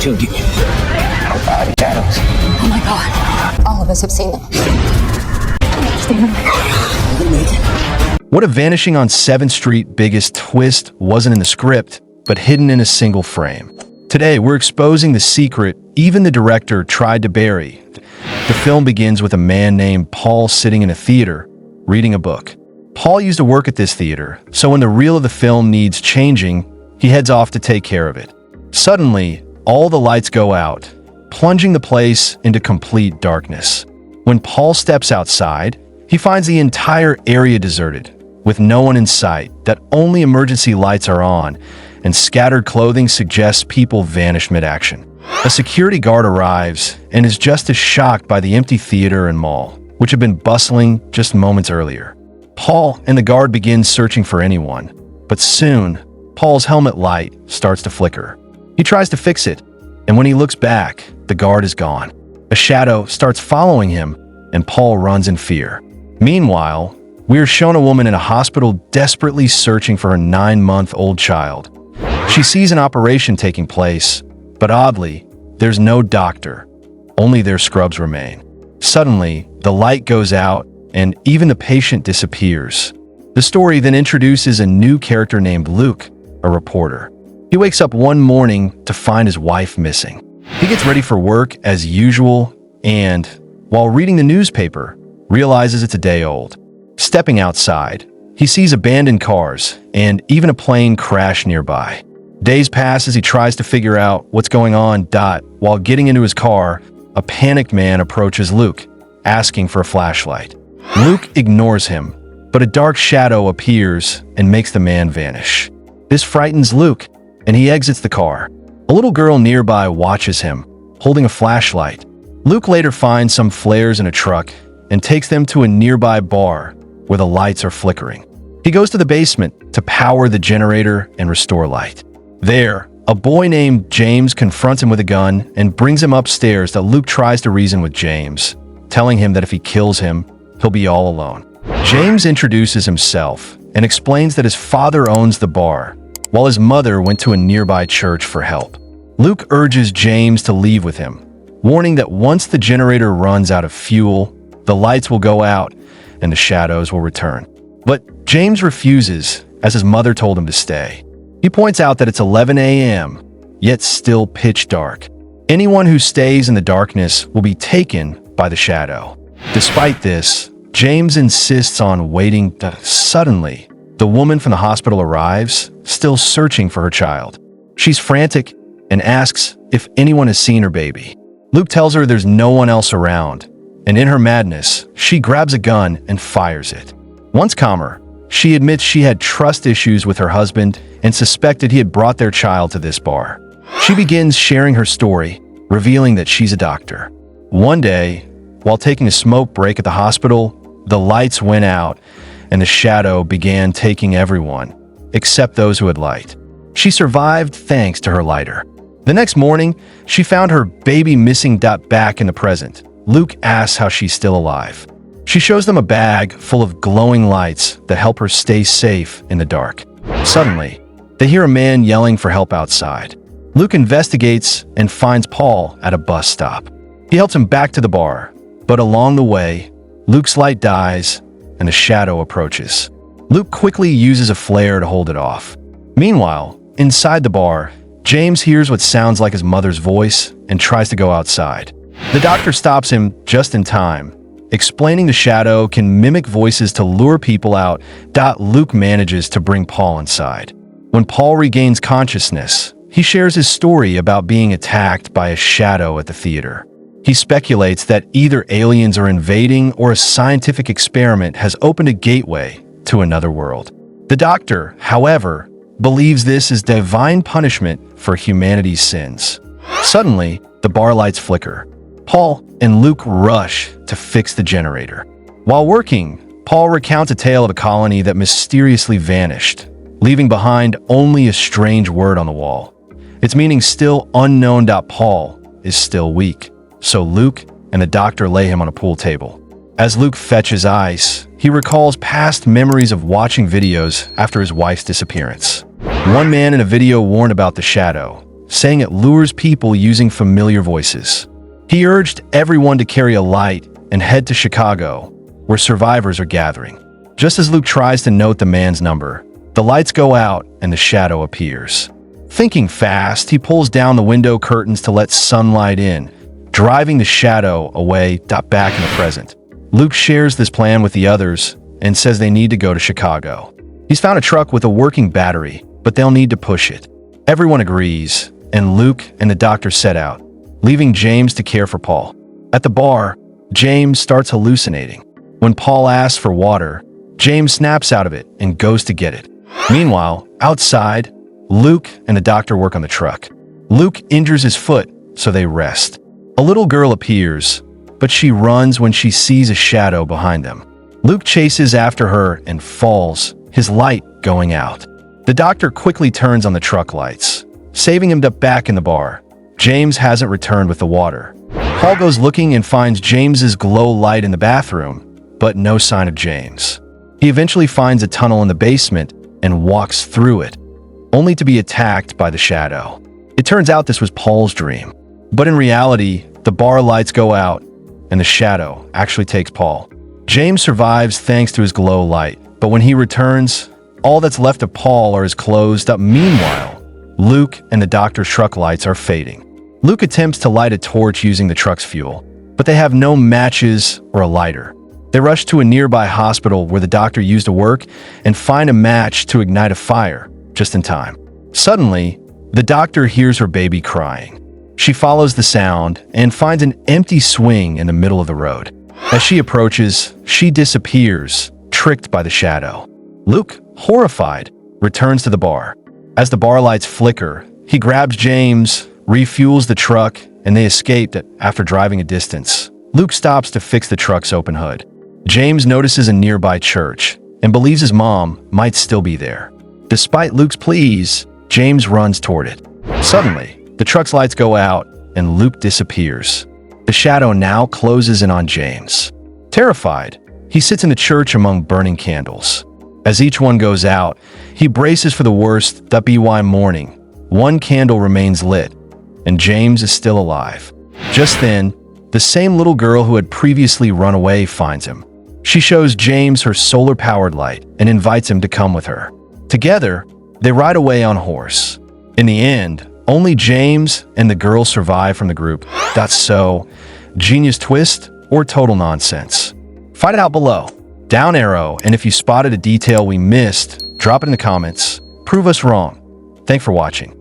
killed you. Body shadows. Oh my God. All of us have seen them. What if Vanishing on 7th Street biggest twist wasn't in the script, but hidden in a single frame? Today, we're exposing the secret even the director tried to bury. The film begins with a man named Paul sitting in a theater, reading a book. Paul used to work at this theater, so when the reel of the film needs changing, he heads off to take care of it. Suddenly, all the lights go out, plunging the place into complete darkness. When Paul steps outside, he finds the entire area deserted, with no one in sight, that only emergency lights are on, and scattered clothing suggests people vanished mid-action. A security guard arrives and is just as shocked by the empty theater and mall, which had been bustling just moments earlier. Paul and the guard begin searching for anyone, but soon, Paul's helmet light starts to flicker. He tries to fix it, and when he looks back, the guard is gone. A shadow starts following him, and Paul runs in fear. Meanwhile, we are shown a woman in a hospital desperately searching for her 9-month-old child. She sees an operation taking place, but oddly, there's no doctor. Only their scrubs remain. Suddenly, the light goes out, and even the patient disappears. The story then introduces a new character named Luke, a reporter. He wakes up one morning to find his wife missing. He gets ready for work as usual, and, while reading the newspaper, realizes it's a day old. Stepping outside, he sees abandoned cars and even a plane crash nearby. Days pass as he tries to figure out what's going on. While getting into his car, a panicked man approaches Luke, asking for a flashlight. Luke ignores him, but a dark shadow appears and makes the man vanish. This frightens Luke, and he exits the car. A little girl nearby watches him, holding a flashlight. Luke later finds some flares in a truck and takes them to a nearby bar where the lights are flickering. He goes to the basement to power the generator and restore light. There, a boy named James confronts him with a gun and brings him upstairs. That Luke tries to reason with James, telling him that if he kills him, he'll be all alone. James introduces himself and explains that his father owns the bar, while his mother went to a nearby church for help. Luke urges James to leave with him, warning that once the generator runs out of fuel, the lights will go out and the shadows will return. But James refuses, as his mother told him to stay. He points out that it's 11 a.m., yet still pitch dark. Anyone who stays in the darkness will be taken by the shadow. Despite this, James insists on waiting. Suddenly, the woman from the hospital arrives, still searching for her child. She's frantic and asks if anyone has seen her baby. Luke tells her there's no one else around, and in her madness, she grabs a gun and fires it. Once calmer, she admits she had trust issues with her husband and suspected he had brought their child to this bar. She begins sharing her story, revealing that she's a doctor. One day, while taking a smoke break at the hospital, the lights went out and the shadow began taking everyone, except those who had light. She survived thanks to her lighter. The next morning, she found her baby missing. Back in the present, Luke asks how she's still alive. She shows them a bag full of glowing lights that help her stay safe in the dark. Suddenly, they hear a man yelling for help outside. Luke investigates and finds Paul at a bus stop. He helps him back to the bar, but along the way, Luke's light dies and a shadow approaches. Luke quickly uses a flare to hold it off. Meanwhile, inside the bar, James hears what sounds like his mother's voice and tries to go outside. The doctor stops him just in time, explaining the shadow can mimic voices to lure people out. Luke manages to bring Paul inside. When Paul regains consciousness, he shares his story about being attacked by a shadow at the theater. He speculates that either aliens are invading or a scientific experiment has opened a gateway to another world. The doctor, however, believes this is divine punishment for humanity's sins. Suddenly, the bar lights flicker. Paul and Luke rush to fix the generator. While working, Paul recounts a tale of a colony that mysteriously vanished, leaving behind only a strange word on the wall. Its meaning still unknown. Paul is still weak, so Luke and the doctor lay him on a pool table. As Luke fetches ice, he recalls past memories of watching videos after his wife's disappearance. One man in a video warned about the shadow, saying it lures people using familiar voices. He urged everyone to carry a light and head to Chicago, where survivors are gathering. Just as Luke tries to note the man's number, the lights go out and the shadow appears. Thinking fast, he pulls down the window curtains to let sunlight in, driving the shadow away back in the present. Luke shares this plan with the others and says they need to go to Chicago. He's found a truck with a working battery, but they'll need to push it. Everyone agrees, and Luke and the doctor set out, leaving James to care for Paul. At the bar, James starts hallucinating. When Paul asks for water, James snaps out of it and goes to get it. Meanwhile, outside, Luke and the doctor work on the truck. Luke injures his foot, so they rest. A little girl appears, but she runs when she sees a shadow behind them. Luke chases after her and falls, his light going out. The doctor quickly turns on the truck lights, saving him back in the bar. James hasn't returned with the water. Paul goes looking and finds James's glow light in the bathroom, but no sign of James. He eventually finds a tunnel in the basement and walks through it, only to be attacked by the shadow. It turns out this was Paul's dream, but in reality, the bar lights go out and the shadow actually takes Paul. James survives thanks to his glow light, but when he returns, all that's left of Paul are his closed up. Meanwhile, Luke and the doctor's truck lights are fading. Luke attempts to light a torch using the truck's fuel, but they have no matches or a lighter. They rush to a nearby hospital where the doctor used to work and find a match to ignite a fire, just in time. Suddenly, the doctor hears her baby crying. She follows the sound and finds an empty swing in the middle of the road. As she approaches, she disappears, tricked by the shadow. Luke, horrified, returns to the bar. As the bar lights flicker, he grabs James, refuels the truck, and they escape after driving a distance. Luke stops to fix the truck's open hood. James notices a nearby church and believes his mom might still be there. Despite Luke's pleas, James runs toward it. Suddenly, the truck's lights go out and Luke disappears. The shadow now closes in on James. Terrified, he sits in the church among burning candles. As each one goes out, he braces for the worst. By morning, one candle remains lit, and James is still alive. Just then, the same little girl who had previously run away finds him. She shows James her solar-powered light and invites him to come with her. Together, they ride away on horse. In the end, only James and the girl survive from the group. That's so genius twist or total nonsense. Find it out below. Down arrow, and if you spotted a detail we missed, drop it in the comments. Prove us wrong. Thanks for watching.